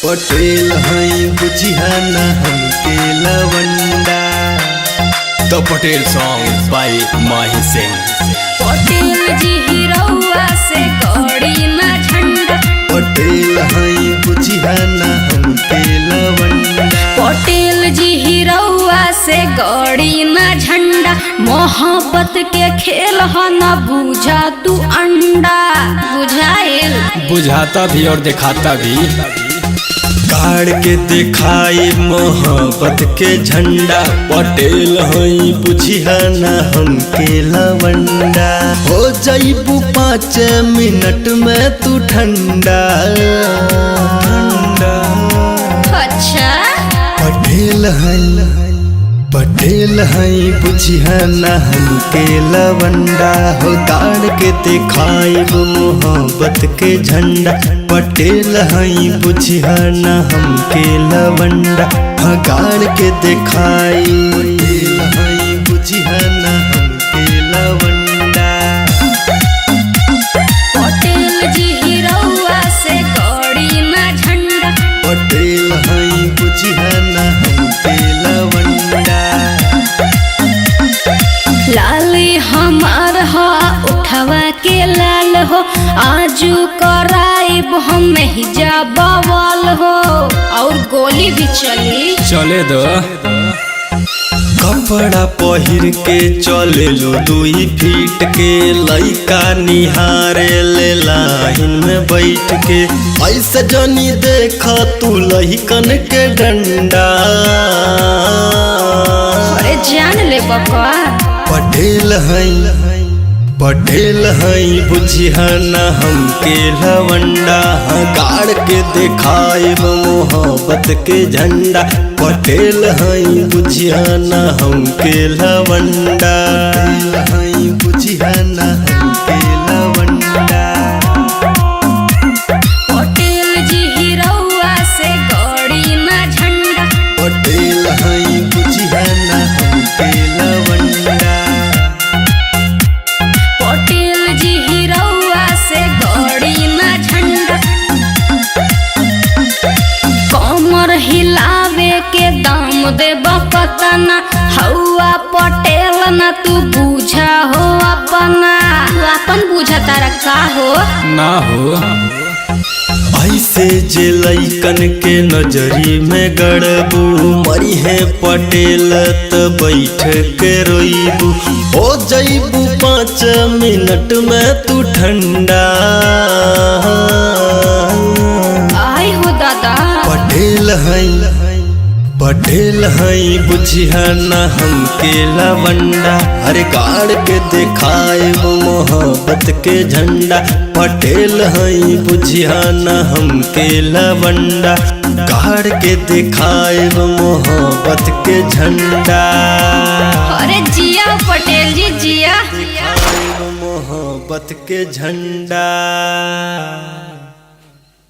पटेल हई बुझिया न हमके लवंडा। द पटेल सॉन्ग बाय माही सिंह। पटेल जी हिरौआ से गड़ी ना झंडा। पटेल हई बुझिया न हमके लवंडा। पटेल जी हिरौआ से गड़ी ना झंडा। मोहब्बत के खेल ह न बुझा तू अंडा। बुझाइल बुझाता भी और दिखाता भी। गाड़ के दिखाई मोहब्बत के झंडा। पटेल हई बुझिया न हमके लवंडा। हो जाइबू 5 मिनट में तू ठंडा ठंडा। अच्छा पटेल हई बुझिया न हमके लवंडा। हो गाड़ के दिखाई मोहब्बत के झंडा। पटेल हई बुझिया न हमके लवंडा। हो गाड़ के दिखाई पटेल हई बुझिया न हमके लवंडा। पटेल जी हिरौआ से गड़ी ना झंडा। पटेल हई बुझिया न हमके लवंडा। लाली हमार हो उठवा के लाल हो। आजू कराइब हम नहीं जा बवाल हो। और गोली भी चली चले दो। कपड़ा पहिर के चले लो 2 फीट के। लइका निहारे ले लाइन में बैठ के। ऐसे जनी देखा तू लइकन के डंडा। अरे जान ले बका। पटेल हई बुझिया न हमके लवंडा। गाड़ के दिखाए मोहब्बत के झंडा। पटेल हई बुझिया न हमके लवंडा। पटेल हई बुझिया न हमके लवंडा। पटेल जी हिरौआ से गड़ी ना झंडा। पटेल हई बुझिया न हमके लवंडा। पटेल जी हिरौआ से गड़ी ना झंडा। कमर हिलावे के दाम दे बकतना। हौआ पटेल ना तू बुझा हो अपना। तू अपन बुझा तारा का हो ना हो। ऐसे जे लइकन के नजरी में गड़बू। मरी है पटेल त बैठ के रोइबू। हो जाइबू 5 मिनट में तू ठंडा। आई हो दादा। पटेल हई बुझिया न हमके लवंडा। हर गाड़ के दिखाए मोहब्बत के झंडा। पटेल हई बुझिया न हमके लवंडा। गाड़ के दिखाए मोहब्बत के झंडा। अरे जिया पटेल जी जिया। दिखाए मोहब्बत के झंडा।